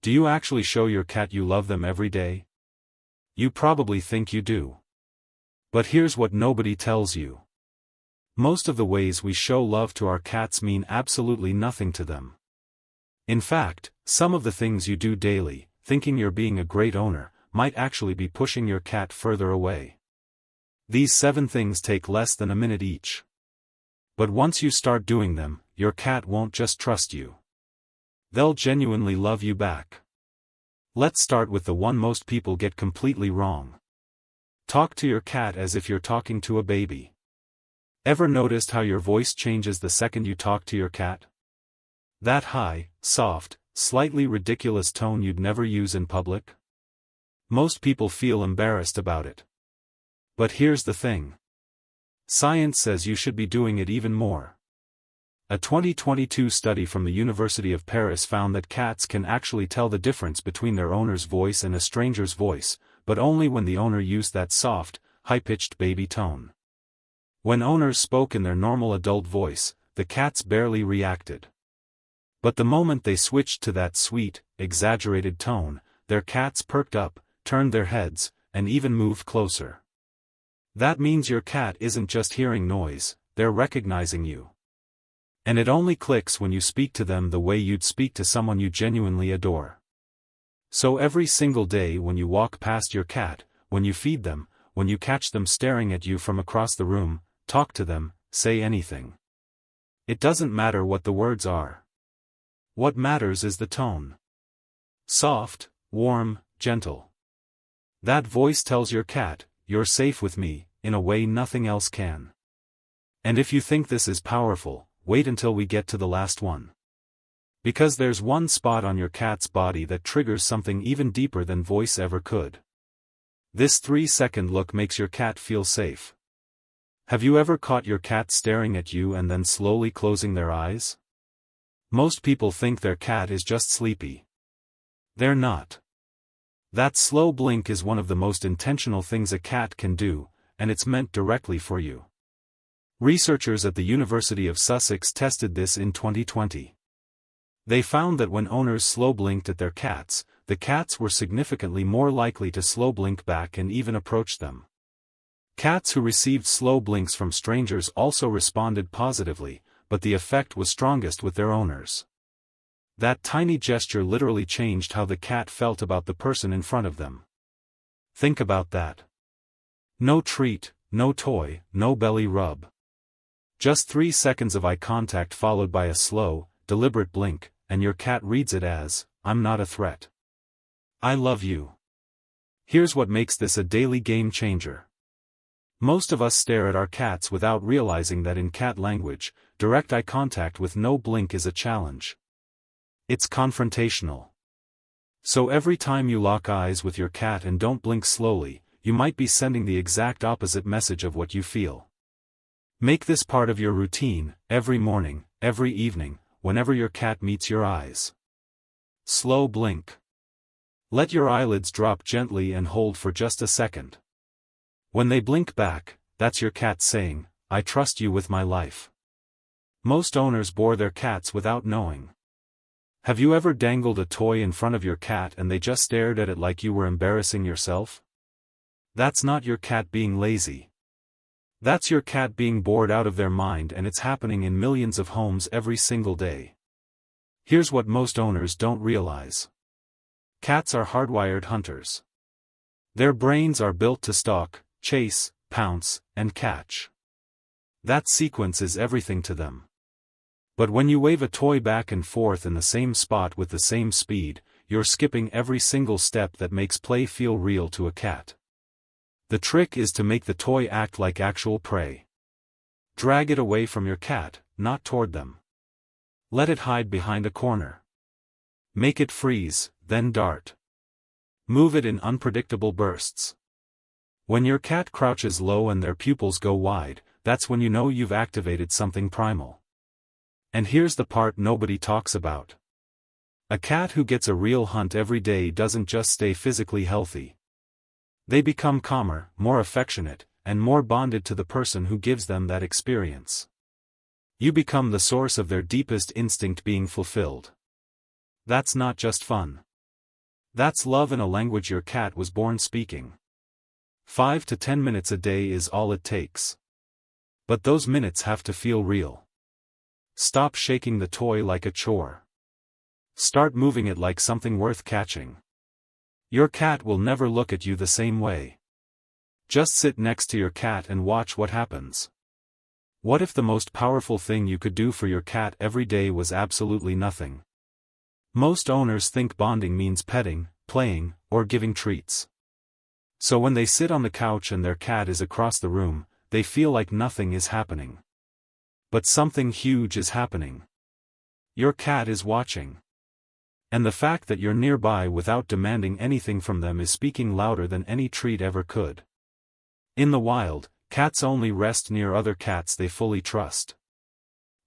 Do you actually show your cat you love them every day? You probably think you do. But here's what nobody tells you. Most of the ways we show love to our cats mean absolutely nothing to them. In fact, some of the things you do daily, thinking you're being a great owner, might actually be pushing your cat further away. These 7 things take less than a minute each. But once you start doing them, your cat won't just trust you. They'll genuinely love you back. Let's start with the one most people get completely wrong. Talk to your cat as if you're talking to a baby. Ever noticed how your voice changes the second you talk to your cat? That high, soft, slightly ridiculous tone you'd never use in public? Most people feel embarrassed about it. But here's the thing. Science says you should be doing it even more. A 2022 study from the University of Paris found that cats can actually tell the difference between their owner's voice and a stranger's voice, but only when the owner used that soft, high-pitched baby tone. When owners spoke in their normal adult voice, the cats barely reacted. But the moment they switched to that sweet, exaggerated tone, their cats perked up, turned their heads, and even moved closer. That means your cat isn't just hearing noise, they're recognizing you. And it only clicks when you speak to them the way you'd speak to someone you genuinely adore. So every single day when you walk past your cat, when you feed them, when you catch them staring at you from across the room, talk to them, say anything. It doesn't matter what the words are. What matters is the tone. Soft, warm, gentle. That voice tells your cat, "You're safe with me," in a way nothing else can. And if you think this is powerful, wait until we get to the last one. Because there's one spot on your cat's body that triggers something even deeper than voice ever could. This 3-second look makes your cat feel safe. Have you ever caught your cat staring at you and then slowly closing their eyes? Most people think their cat is just sleepy. They're not. That slow blink is one of the most intentional things a cat can do, and it's meant directly for you. Researchers at the University of Sussex tested this in 2020. They found that when owners slow blinked at their cats, the cats were significantly more likely to slow blink back and even approach them. Cats who received slow blinks from strangers also responded positively, but the effect was strongest with their owners. That tiny gesture literally changed how the cat felt about the person in front of them. Think about that. No treat, no toy, no belly rub. Just 3 seconds of eye contact followed by a slow, deliberate blink, and your cat reads it as, "I'm not a threat. I love you." Here's what makes this a daily game changer. Most of us stare at our cats without realizing that in cat language, direct eye contact with no blink is a challenge. It's confrontational. So every time you lock eyes with your cat and don't blink slowly, you might be sending the exact opposite message of what you feel. Make this part of your routine, every morning, every evening, whenever your cat meets your eyes. Slow blink. Let your eyelids drop gently and hold for just a second. When they blink back, that's your cat saying, "I trust you with my life." Most owners bore their cats without knowing. Have you ever dangled a toy in front of your cat and they just stared at it like you were embarrassing yourself? That's not your cat being lazy. That's your cat being bored out of their mind, and it's happening in millions of homes every single day. Here's what most owners don't realize. Cats are hardwired hunters. Their brains are built to stalk, chase, pounce, and catch. That sequence is everything to them. But when you wave a toy back and forth in the same spot with the same speed, you're skipping every single step that makes play feel real to a cat. The trick is to make the toy act like actual prey. Drag it away from your cat, not toward them. Let it hide behind a corner. Make it freeze, then dart. Move it in unpredictable bursts. When your cat crouches low and their pupils go wide, that's when you know you've activated something primal. And here's the part nobody talks about. A cat who gets a real hunt every day doesn't just stay physically healthy. They become calmer, more affectionate, and more bonded to the person who gives them that experience. You become the source of their deepest instinct being fulfilled. That's not just fun. That's love in a language your cat was born speaking. 5 to 10 minutes a day is all it takes. But those minutes have to feel real. Stop shaking the toy like a chore. Start moving it like something worth catching. Your cat will never look at you the same way. Just sit next to your cat and watch what happens. What if the most powerful thing you could do for your cat every day was absolutely nothing? Most owners think bonding means petting, playing, or giving treats. So when they sit on the couch and their cat is across the room, they feel like nothing is happening. But something huge is happening. Your cat is watching. And the fact that you're nearby without demanding anything from them is speaking louder than any treat ever could. In the wild, cats only rest near other cats they fully trust.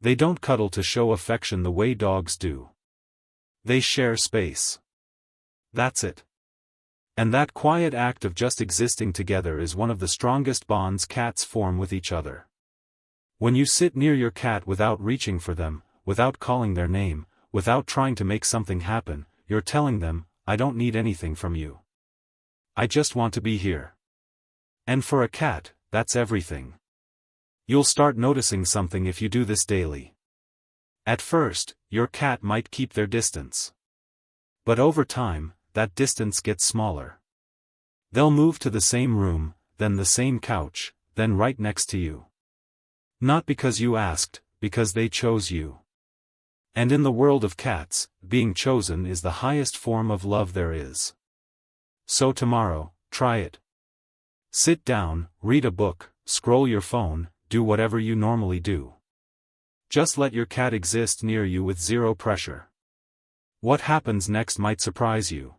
They don't cuddle to show affection the way dogs do. They share space. That's it. And that quiet act of just existing together is one of the strongest bonds cats form with each other. When you sit near your cat without reaching for them, without calling their name, without trying to make something happen, you're telling them, I don't need anything from you. I just want to be here. And for a cat, that's everything. You'll start noticing something if you do this daily. At first, your cat might keep their distance. But over time, that distance gets smaller. They'll move to the same room, then the same couch, then right next to you. Not because you asked, because they chose you. And in the world of cats, being chosen is the highest form of love there is. So tomorrow, try it. Sit down, read a book, scroll your phone, do whatever you normally do. Just let your cat exist near you with zero pressure. What happens next might surprise you.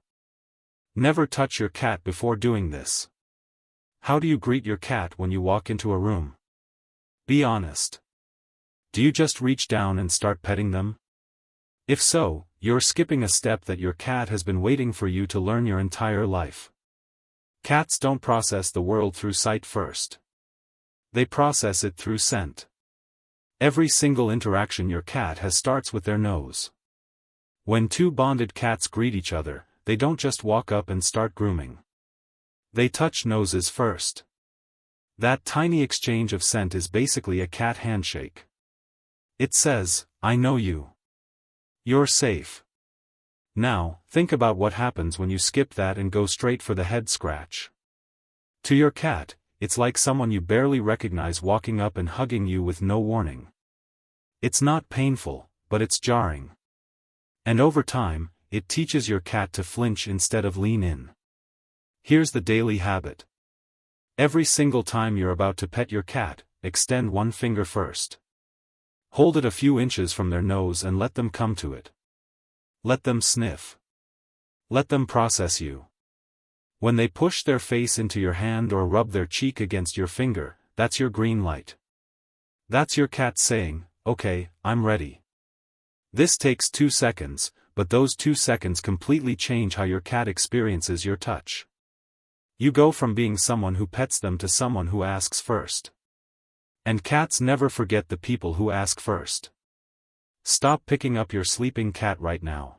Never touch your cat before doing this. How do you greet your cat when you walk into a room? Be honest. Do you just reach down and start petting them? If so, you're skipping a step that your cat has been waiting for you to learn your entire life. Cats don't process the world through sight first. They process it through scent. Every single interaction your cat has starts with their nose. When two bonded cats greet each other, they don't just walk up and start grooming. They touch noses first. That tiny exchange of scent is basically a cat handshake. It says, I know you. You're safe. Now, think about what happens when you skip that and go straight for the head scratch. To your cat, it's like someone you barely recognize walking up and hugging you with no warning. It's not painful, but it's jarring. And over time, it teaches your cat to flinch instead of lean in. Here's the daily habit. Every single time you're about to pet your cat, extend one finger first. Hold it a few inches from their nose and let them come to it. Let them sniff. Let them process you. When they push their face into your hand or rub their cheek against your finger, that's your green light. That's your cat saying, okay, I'm ready. This takes 2 seconds, but those 2 seconds completely change how your cat experiences your touch. You go from being someone who pets them to someone who asks first. And cats never forget the people who ask first. Stop picking up your sleeping cat right now.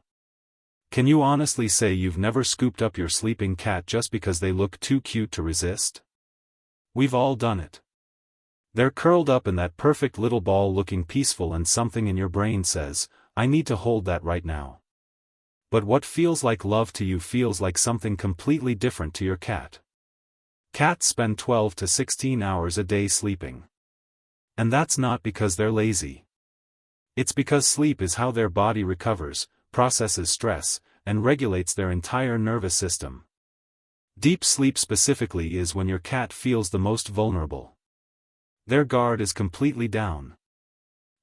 Can you honestly say you've never scooped up your sleeping cat just because they look too cute to resist? We've all done it. They're curled up in that perfect little ball looking peaceful and something in your brain says, I need to hold that right now. But what feels like love to you feels like something completely different to your cat. Cats spend 12 to 16 hours a day sleeping. And that's not because they're lazy. It's because sleep is how their body recovers, processes stress, and regulates their entire nervous system. Deep sleep specifically is when your cat feels the most vulnerable. Their guard is completely down.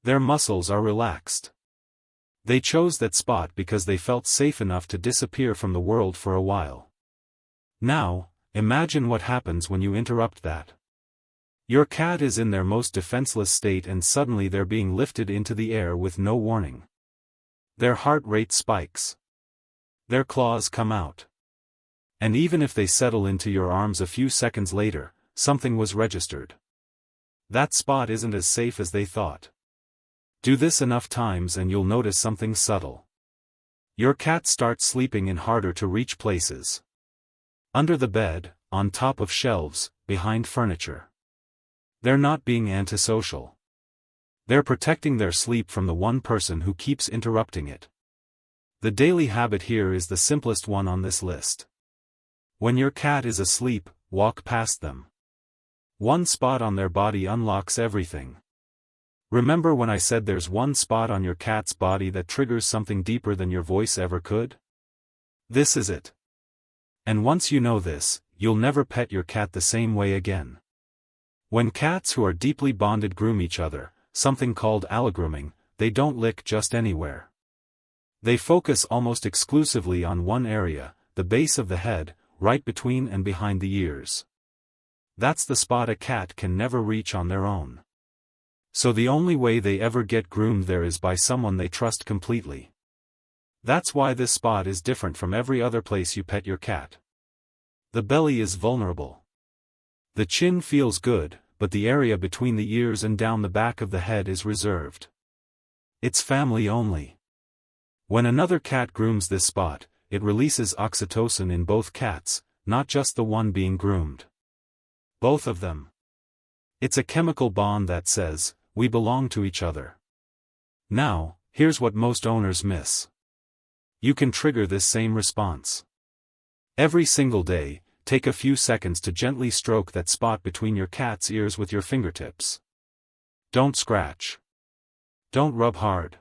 Their muscles are relaxed. They chose that spot because they felt safe enough to disappear from the world for a while. Now, imagine what happens when you interrupt that. Your cat is in their most defenseless state and suddenly they're being lifted into the air with no warning. Their heart rate spikes. Their claws come out. And even if they settle into your arms a few seconds later, something was registered. That spot isn't as safe as they thought. Do this enough times and you'll notice something subtle. Your cat starts sleeping in harder to reach places. Under the bed, on top of shelves, behind furniture. They're not being antisocial. They're protecting their sleep from the one person who keeps interrupting it. The daily habit here is the simplest one on this list. When your cat is asleep, walk past them. One spot on their body unlocks everything. Remember when I said there's one spot on your cat's body that triggers something deeper than your voice ever could? This is it. And once you know this, you'll never pet your cat the same way again. When cats who are deeply bonded groom each other, something called allogrooming, they don't lick just anywhere. They focus almost exclusively on one area, the base of the head, right between and behind the ears. That's the spot a cat can never reach on their own. So the only way they ever get groomed there is by someone they trust completely. That's why this spot is different from every other place you pet your cat. The belly is vulnerable. The chin feels good, but the area between the ears and down the back of the head is reserved. It's family only. When another cat grooms this spot, it releases oxytocin in both cats, not just the one being groomed. Both of them. It's a chemical bond that says, we belong to each other. Now, here's what most owners miss. You can trigger this same response. Every single day, take a few seconds to gently stroke that spot between your cat's ears with your fingertips. Don't scratch. Don't rub hard.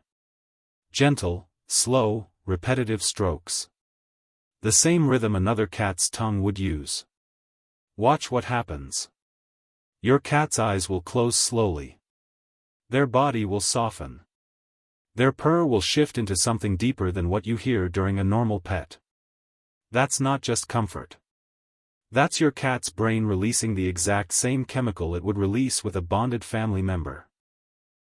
Gentle, slow, repetitive strokes. The same rhythm another cat's tongue would use. Watch what happens. Your cat's eyes will close slowly. Their body will soften. Their purr will shift into something deeper than what you hear during a normal pet. That's not just comfort. That's your cat's brain releasing the exact same chemical it would release with a bonded family member.